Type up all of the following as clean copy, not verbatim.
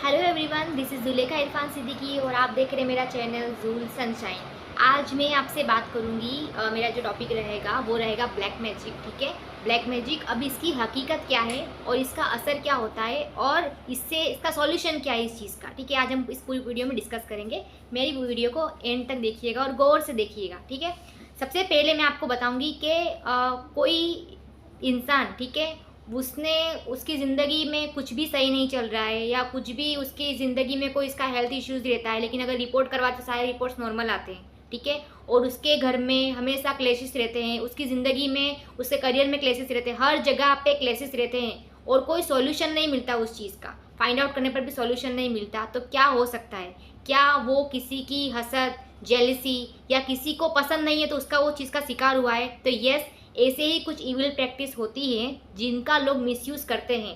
Hello everyone, this is Zulekha Irfan Siddiqui और आप देख रहे हैं मेरा चैनल जूल सनशाइन। आज मैं आपसे बात करूंगी, मेरा जो टॉपिक रहेगा वो रहेगा ब्लैक मैजिक। ठीक है, ब्लैक मैजिक, अब इसकी हकीकत क्या है और इसका असर क्या होता है और इसका सॉल्यूशन क्या है इस चीज़ का। ठीक है, आज हम इस पूरी वीडियो में डिस्कस करेंगे। मेरी वीडियो को एंड तक देखिएगा और गौर से देखिएगा। ठीक है, सबसे पहले मैं आपको बताऊँगी कि कोई इंसान, ठीक है, उसने उसकी ज़िंदगी में कुछ भी सही नहीं चल रहा है या कुछ भी उसकी ज़िंदगी में कोई इसका हेल्थ इश्यूज़ रहता है, लेकिन अगर रिपोर्ट करवाते तो सारे रिपोर्ट्स नॉर्मल आते हैं। ठीक है, और उसके घर में हमेशा क्लेशेस रहते हैं, उसकी ज़िंदगी में, उसके करियर में क्लेशेस रहते हैं, हर जगह पे क्लेशेस रहते हैं और कोई सॉल्यूशन नहीं मिलता उस चीज़ का। फाइंड आउट करने पर भी सॉल्यूशन नहीं मिलता, तो क्या हो सकता है? क्या वो किसी की हसद, जेलसी या किसी को पसंद नहीं है तो उसका वो चीज़ का शिकार हुआ है? तो यस, ऐसे ही कुछ इविल प्रैक्टिस होती है जिनका लोग मिसयूज़ करते हैं।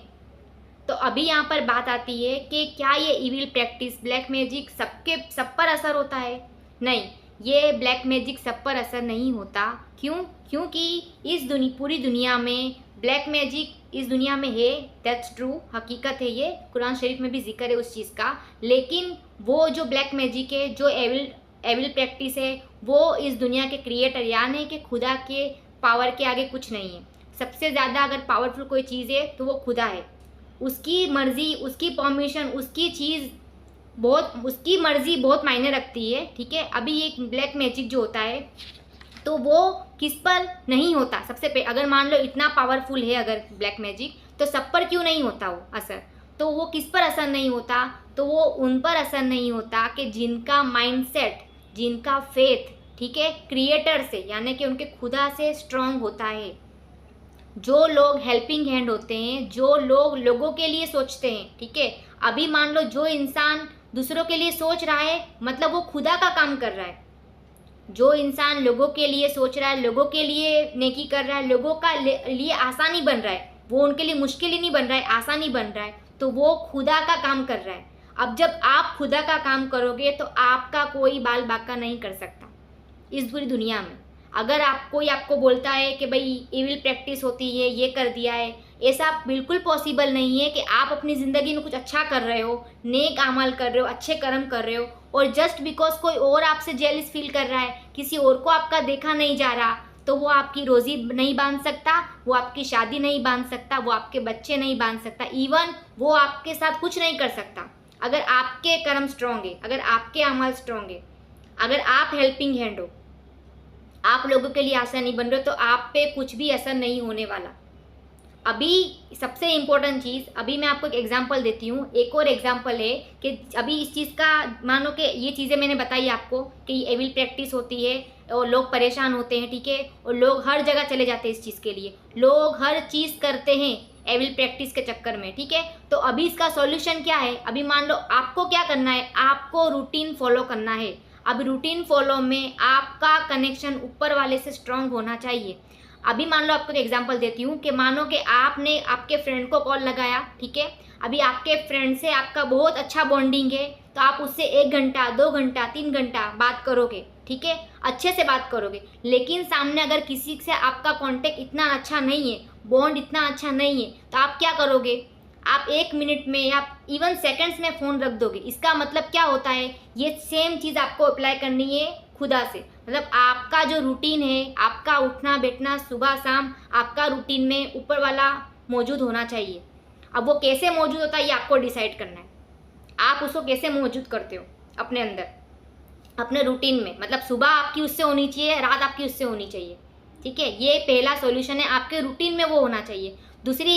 तो अभी यहाँ पर बात आती है कि क्या ये इविल प्रैक्टिस ब्लैक मैजिक सब पर असर होता है? नहीं, ये ब्लैक मैजिक सब पर असर नहीं होता। क्यों? क्योंकि इस पूरी दुनिया में ब्लैक मैजिक इस दुनिया में है, दैट्स ट्रू, हकीकत है, ये कुरान शरीफ में भी जिक्र है उस चीज़ का। लेकिन वो जो ब्लैक मैजिक है, जो एविल प्रैक्टिस है, वो इस दुनिया के क्रिएटर यानी कि खुदा के पावर के आगे कुछ नहीं है। सबसे ज़्यादा अगर पावरफुल कोई चीज़ है तो वो खुदा है। उसकी मर्ज़ी, उसकी परमिशन, उसकी मर्ज़ी बहुत मायने रखती है। ठीक है, अभी एक ब्लैक मैजिक जो होता है तो वो किस पर नहीं होता? सबसे पहले अगर मान लो इतना पावरफुल है अगर ब्लैक मैजिक, तो सब पर क्यों नहीं होता वो असर? तो वो किस पर असर नहीं होता? तो वो उन पर असर नहीं होता कि जिनका माइंडसेट, जिनका फेथ, ठीक है, क्रिएटर से यानी कि उनके खुदा से स्ट्रांग होता है। जो लोग हेल्पिंग हैंड होते हैं, जो लोग लोगों के लिए सोचते हैं। ठीक है, अभी मान लो जो इंसान दूसरों के लिए सोच रहा है मतलब वो खुदा का काम कर रहा है। जो इंसान लोगों के लिए सोच रहा है, लोगों के लिए नेकी कर रहा है, लोगों का लिए आसानी बन रहा है, वो उनके लिए मुश्किल ही नहीं बन रहा है, आसानी बन रहा है, तो वो खुदा का काम कर रहा है। अब जब आप खुदा का काम करोगे तो आपका कोई बाल बाका नहीं कर सकता इस पूरी दुनिया में। अगर कोई आपको बोलता है कि भाई इविल प्रैक्टिस होती है, ये कर दिया है, ऐसा बिल्कुल पॉसिबल नहीं है कि आप अपनी ज़िंदगी में कुछ अच्छा कर रहे हो, नेक अमल कर रहे हो, अच्छे कर्म कर रहे हो और जस्ट बिकॉज कोई और आपसे जेलस फील कर रहा है, किसी और को आपका देखा नहीं जा रहा, तो वो आपकी रोज़ी नहीं बांध सकता, वो आपकी शादी नहीं बांध सकता, वो आपके बच्चे नहीं बांध सकता, इवन वो आपके साथ कुछ नहीं कर सकता। अगर आपके कर्म स्ट्रॉन्ग है, अगर आपके अमल स्ट्रॉन्ग है, अगर आप हेल्पिंग हैंड हो, आप लोगों के लिए आशा नहीं बन रहे, तो आप पे कुछ भी असर नहीं होने वाला। अभी सबसे इम्पोर्टेंट चीज़, अभी मैं आपको एक एग्जांपल देती हूँ। एक और एग्जांपल है कि अभी इस चीज़ का मानो कि ये चीज़ें मैंने बताई आपको कि ये एविल प्रैक्टिस होती है और लोग परेशान होते हैं। ठीक है, और लोग हर जगह चले जाते हैं इस चीज़ के लिए, लोग हर चीज़ करते हैं एविल प्रैक्टिस के चक्कर में। ठीक है, तो अभी इसका सॉल्यूशन क्या है? अभी मान लो आपको क्या करना है, आपको रूटीन फॉलो करना है। अब रूटीन फॉलो में आपका कनेक्शन ऊपर वाले से स्ट्रांग होना चाहिए। अभी मान लो आपको एक एग्जांपल देती हूँ कि मानो कि आपने आपके फ्रेंड को कॉल लगाया। ठीक है, अभी आपके फ्रेंड से आपका बहुत अच्छा बॉन्डिंग है, तो आप उससे 1 घंटा, 2 घंटा, 3 घंटा बात करोगे। ठीक है, अच्छे से बात करोगे। लेकिन सामने अगर किसी से आपका कॉन्टेक्ट इतना अच्छा नहीं है, बॉन्ड इतना अच्छा नहीं है, तो आप क्या करोगे? आप 1 मिनट में या इवन सेकंड्स में फ़ोन रख दोगे। इसका मतलब क्या होता है? ये सेम चीज़ आपको अप्लाई करनी है खुदा से। मतलब आपका जो रूटीन है, आपका उठना बैठना सुबह शाम, आपका रूटीन में ऊपर वाला मौजूद होना चाहिए। अब वो कैसे मौजूद होता है ये आपको डिसाइड करना है। आप उसको कैसे मौजूद करते हो अपने अंदर, अपने रूटीन में। मतलब सुबह आपकी उससे होनी चाहिए, रात आपकी उससे होनी चाहिए। ठीक है, ये पहला सॉल्यूशन है, आपके रूटीन में वो होना चाहिए। दूसरी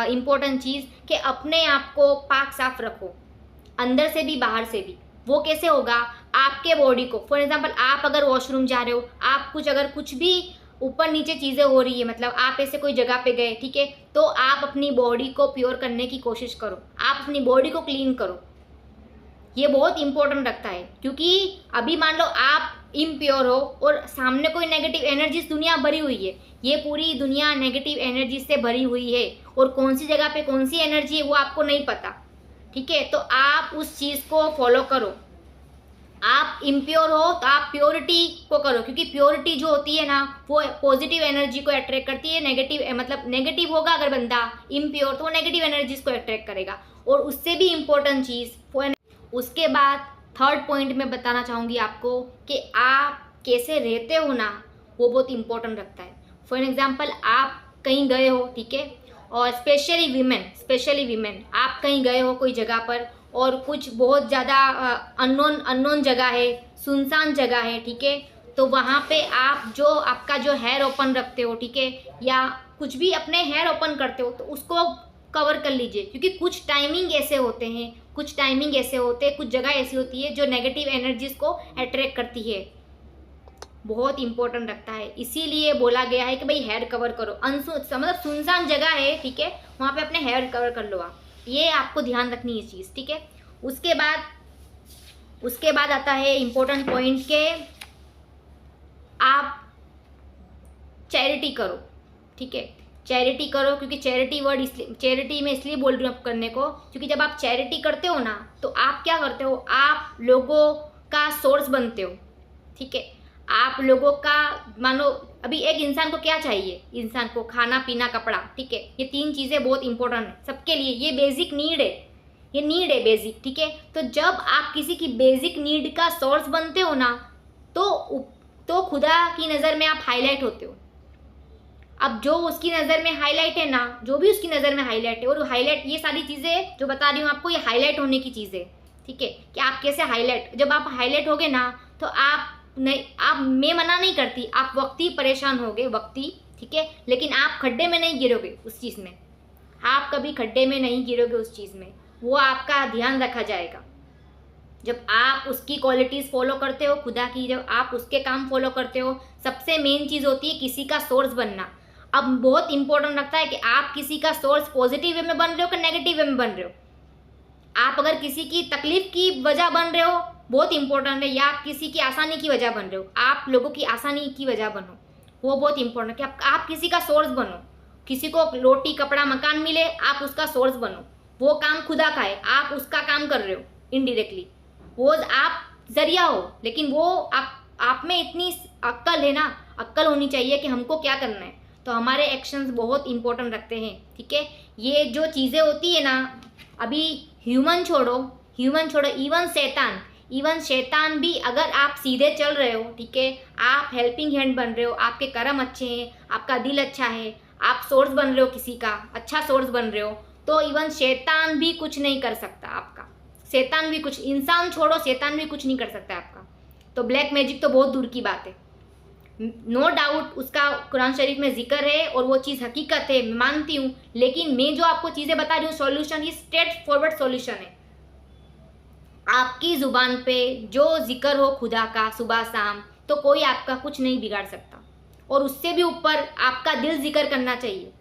इम्पोर्टेंट चीज़ कि अपने आप को पाक साफ रखो, अंदर से भी बाहर से भी। वो कैसे होगा? आपके बॉडी को, फॉर एग्जांपल आप अगर वॉशरूम जा रहे हो, आप अगर कुछ भी ऊपर नीचे चीज़ें हो रही है, मतलब आप ऐसे कोई जगह पे गए, ठीक है, तो आप अपनी बॉडी को प्योर करने की कोशिश करो, आप अपनी बॉडी को क्लीन करो। ये बहुत इंपॉर्टेंट रखता है, क्योंकि अभी मान लो आप इम्प्योर हो और सामने कोई नेगेटिव एनर्जी दुनिया भरी हुई है, ये पूरी दुनिया नेगेटिव एनर्जी से भरी हुई है और कौन सी जगह पे कौन सी एनर्जी है वो आपको नहीं पता। ठीक है, तो आप उस चीज़ को फॉलो करो। आप इम्प्योर हो तो आप प्योरिटी को करो, क्योंकि प्योरिटी जो होती है ना वो पॉजिटिव एनर्जी को अट्रैक्ट करती है। नेगेटिव मतलब नेगेटिव होगा अगर बंदा इम्प्योर, तो वो नेगेटिव एनर्जीज को अट्रैक्ट करेगा। और उससे भी इम्पोर्टेंट चीज़ उसके बाद थर्ड पॉइंट में बताना चाहूँगी आपको कि आप कैसे रहते हो ना, वो बहुत इम्पोर्टेंट रखता है। फॉर एग्जाम्पल, आप कहीं गए हो, ठीक है, और स्पेशली वीमेन आप कहीं गए हो कोई जगह पर और कुछ बहुत ज़्यादा अननोन जगह है, सुनसान जगह है, ठीक है, तो वहाँ पे आप जो आपका जो हेयर ओपन रखते हो, ठीक है, या कुछ भी अपने हेयर ओपन करते हो तो उसको कवर कर लीजिए, क्योंकि कुछ टाइमिंग ऐसे होते हैं, कुछ जगह ऐसी होती है जो नेगेटिव एनर्जीज को अट्रैक्ट करती है, बहुत इंपॉर्टेंट रखता है। इसीलिए बोला गया है कि भाई हेयर कवर करो। मतलब सुनसान जगह है, ठीक है, वहाँ पे अपने हेयर कवर कर लो आप, ये आपको ध्यान रखनी है चीज़, ठीक है। उसके बाद आता है इम्पोर्टेंट पॉइंट के आप चैरिटी करो, ठीक है, चैरिटी करो, क्योंकि चैरिटी मैं इसलिए बोल रही हूँ आप करने को, क्योंकि जब आप चैरिटी करते हो ना तो आप क्या करते हो, आप लोगों का सोर्स बनते हो, ठीक है। आप लोगों का, मानो अभी एक इंसान को क्या चाहिए, इंसान को खाना पीना कपड़ा, ठीक है, ये 3 चीज़ें बहुत इंपॉर्टेंट है सबके लिए, ये बेसिक नीड है, ये नीड है बेसिक, ठीक है। तो जब आप किसी की बेसिक नीड का सोर्स बनते हो ना तो खुदा की नज़र में आप हाईलाइट होते हो। अब जो उसकी नज़र में हाईलाइट है ना, जो भी उसकी नज़र में हाईलाइट है, और हाईलाइट ये सारी चीज़ें जो बता रही हूँ आपको, ये हाईलाइट होने की चीज़ें, ठीक है, कि आप कैसे हाईलाइट, जब आप हाईलाइट होगे ना तो मैं मना नहीं करती, आप वक्ती परेशान होगे, ठीक है, लेकिन आप खड्डे में नहीं गिरोगे उस चीज़ में, आप कभी खड्डे में नहीं गिरोगे उस चीज़ में, वो आपका ध्यान रखा जाएगा। जब आप उसकी क्वालिटीज़ फॉलो करते हो, खुदा की, जब आप उसके काम फॉलो करते हो, सबसे मेन चीज़ होती है किसी का सोर्स बनना। अब बहुत इंपॉर्टेंट लगता है कि आप किसी का सोर्स पॉजिटिव वे में बन रहे हो कि नेगेटिव वे में बन रहे हो। आप अगर किसी की तकलीफ की वजह बन रहे हो, बहुत इंपॉर्टेंट है, या आप किसी की आसानी की वजह बन रहे हो, आप लोगों की आसानी की वजह बनो, वो बहुत इंपॉर्टेंट है कि आप किसी का सोर्स बनो। किसी को रोटी कपड़ा मकान मिले, आप उसका सोर्स बनो, वो काम खुदा का है, आप उसका काम कर रहे हो इनडायरेक्टली, वो आप जरिया हो, लेकिन वो आप में इतनी अक्ल है ना, अक्ल होनी चाहिए कि हमको क्या करना है, तो हमारे एक्शंस बहुत इंपॉर्टेंट रखते हैं, ठीक है। ये जो चीज़ें होती है ना, अभी ह्यूमन छोड़ो, इवन शैतान भी, अगर आप सीधे चल रहे हो, ठीक है, आप हेल्पिंग हैंड बन रहे हो, आपके कर्म अच्छे हैं, आपका दिल अच्छा है, आप सोर्स बन रहे हो, किसी का अच्छा सोर्स बन रहे हो, तो इवन शैतान भी कुछ नहीं कर सकता आपका, इंसान छोड़ो, शैतान भी कुछ नहीं कर सकता आपका। तो ब्लैक मैजिक तो बहुत दूर की बात है, नो डाउट उसका कुरान शरीफ में जिक्र है और वो चीज़ हकीकत है, मैं मानती हूँ, लेकिन मैं जो आपको चीज़ें बता रही हूँ, सॉल्यूशन, ये स्ट्रेट फॉरवर्ड सॉल्यूशन है। आपकी ज़ुबान पे जो जिक्र हो खुदा का सुबह शाम, तो कोई आपका कुछ नहीं बिगाड़ सकता, और उससे भी ऊपर आपका दिल जिक्र करना चाहिए।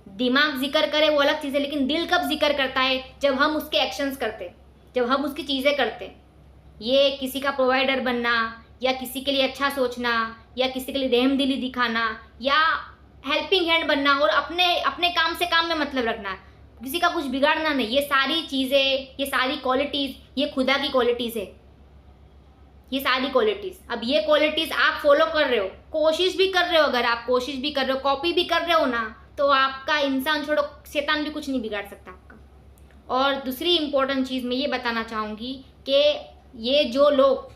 दिमाग जिक्र करे वो अलग चीज़ है, लेकिन दिल कब जिक्र करता है, जब हम उसके एक्शंस करते, जब हम उसकी चीज़ें करते। ये किसी का प्रोवाइडर बनना, या किसी के लिए अच्छा सोचना, या किसी के लिए रहमदिली दिखाना, या हेल्पिंग हैंड बनना, और अपने काम से काम में मतलब रखना, किसी का कुछ बिगाड़ना नहीं, ये सारी चीज़ें, ये सारी क्वालिटीज़, ये खुदा की क्वालिटीज़ है, ये सारी क्वालिटीज़। अब ये क्वालिटीज़ आप फॉलो कर रहे हो, कोशिश भी कर रहे हो, अगर आप कोशिश भी कर रहे हो, कॉपी भी कर रहे हो ना, तो आपका, इंसान छोड़ो, शैतान भी कुछ नहीं बिगाड़ सकता आपका। और दूसरी इंपॉर्टेंट चीज़ मैं ये बताना चाहूँगी कि ये जो लोग,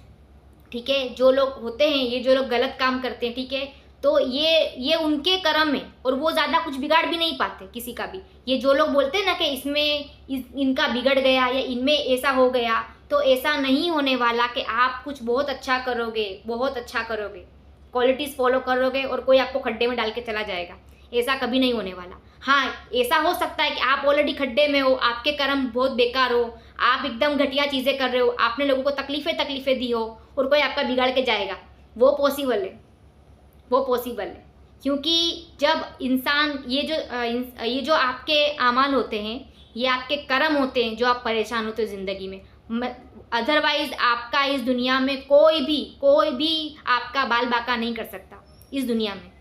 ठीक है, जो लोग होते हैं, ये जो लोग गलत काम करते हैं, ठीक है, तो ये उनके कर्म है, और वो ज़्यादा कुछ बिगाड़ भी नहीं पाते किसी का भी। ये जो लोग बोलते हैं ना कि इनका बिगड़ गया, या इनमें ऐसा हो गया, तो ऐसा नहीं होने वाला कि आप कुछ बहुत अच्छा करोगे, क्वालिटीज़ फॉलो करोगे और कोई आपको खड्डे में डाल के चला जाएगा, ऐसा कभी नहीं होने वाला। हाँ, ऐसा हो सकता है कि आप ऑलरेडी खड्डे में हो, आपके कर्म बहुत बेकार हो, आप एकदम घटिया चीज़ें कर रहे हो, आपने लोगों को तकलीफ़ें दी हो, और कोई आपका बिगाड़ के जाएगा, वो पॉसिबल है, क्योंकि जब इंसान, ये जो आपके आमाल होते हैं, ये आपके कर्म होते हैं, जो आप परेशान होते हो ज़िंदगी में, अदरवाइज आपका इस दुनिया में कोई भी आपका बाल बाका नहीं कर सकता इस दुनिया में,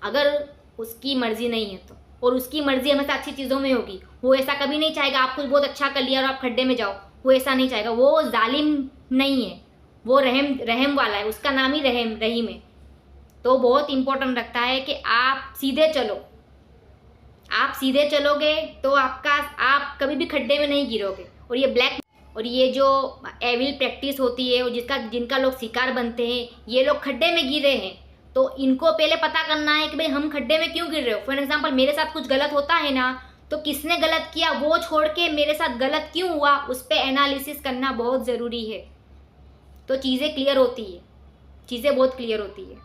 अगर उसकी मर्जी नहीं है तो। और उसकी मर्जी हमेशा अच्छी चीज़ों में होगी, वो ऐसा कभी नहीं चाहेगा आप कुछ बहुत अच्छा कर लिया और आप खड्डे में जाओ, वो ऐसा नहीं चाहेगा, वो जालिम नहीं है, वो रहम वाला है, उसका नाम ही रहीम है। तो बहुत इंपॉर्टेंट रखता है कि आप सीधे चलो, आप सीधे चलोगे तो आप कभी भी खड्डे में नहीं गिरोगे। और ये जो एविल प्रैक्टिस होती है और जिनका लोग शिकार बनते हैं, ये लोग खड्डे में गिरे हैं, तो इनको पहले पता करना है कि भाई हम खड्डे में क्यों गिर रहे हो। फॉर एग्जाम्पल मेरे साथ कुछ गलत होता है ना, तो किसने गलत किया वो छोड़ के मेरे साथ गलत क्यों हुआ उस पर एनालिसिस करना बहुत ज़रूरी है। तो चीज़ें क्लियर होती है, चीज़ें बहुत क्लियर होती है।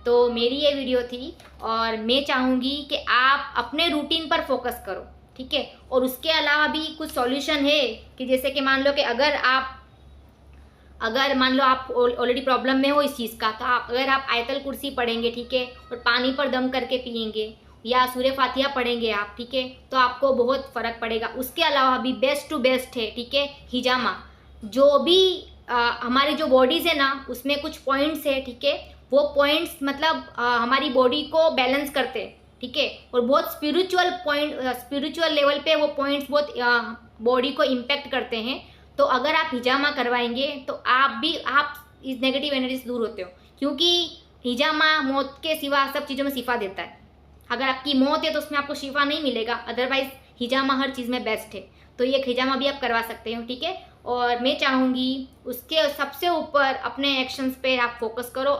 तो मेरी ये वीडियो थी और मैं चाहूँगी कि आप अपने रूटीन पर फोकस करो, ठीक है। और उसके अलावा भी कुछ सॉल्यूशन है कि जैसे कि मान लो कि अगर मान लो आप ऑलरेडी प्रॉब्लम में हो इस चीज़ का, तो अगर आप आयतल कुर्सी पढ़ेंगे, ठीक है, और पानी पर दम करके पिएंगे या सूर्य फातिहा पढ़ेंगे आप, ठीक है, तो आपको बहुत फ़र्क पड़ेगा। उसके अलावा भी बेस्ट टू बेस्ट है, ठीक है, हिजामा। जो भी हमारी जो बॉडीज़ है ना, उसमें कुछ पॉइंट्स है, ठीक है, वो पॉइंट्स मतलब हमारी बॉडी को बैलेंस करते हैं, ठीक है, और बहुत स्पिरिचुअल लेवल पे वो पॉइंट्स बहुत बॉडी को इम्पेक्ट करते हैं। तो अगर आप हिजामा करवाएंगे तो आप इस नेगेटिव एनर्जी से दूर होते हो, क्योंकि हिजामा मौत के सिवा सब चीज़ों में शिफा देता है। अगर आपकी मौत है तो उसमें आपको शिफा नहीं मिलेगा, अदरवाइज हिजामा हर चीज़ में बेस्ट है। तो ये हिजामा भी आप करवा सकते हो, ठीक है। और मैं चाहूँगी उसके सबसे ऊपर अपने एक्शंस पे आप फोकस करो,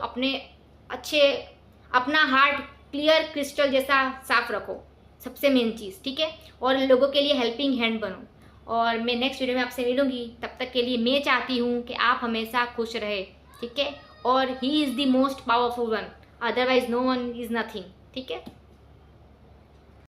अपना हार्ट क्लियर क्रिस्टल जैसा साफ रखो, सबसे मेन चीज़, ठीक है। और लोगों के लिए हेल्पिंग हैंड बनो। और मैं नेक्स्ट वीडियो में आपसे मिलूंगी, तब तक के लिए मैं चाहती हूँ कि आप हमेशा खुश रहे, ठीक है। और he is the most powerful one, otherwise no one is nothing, ठीक है।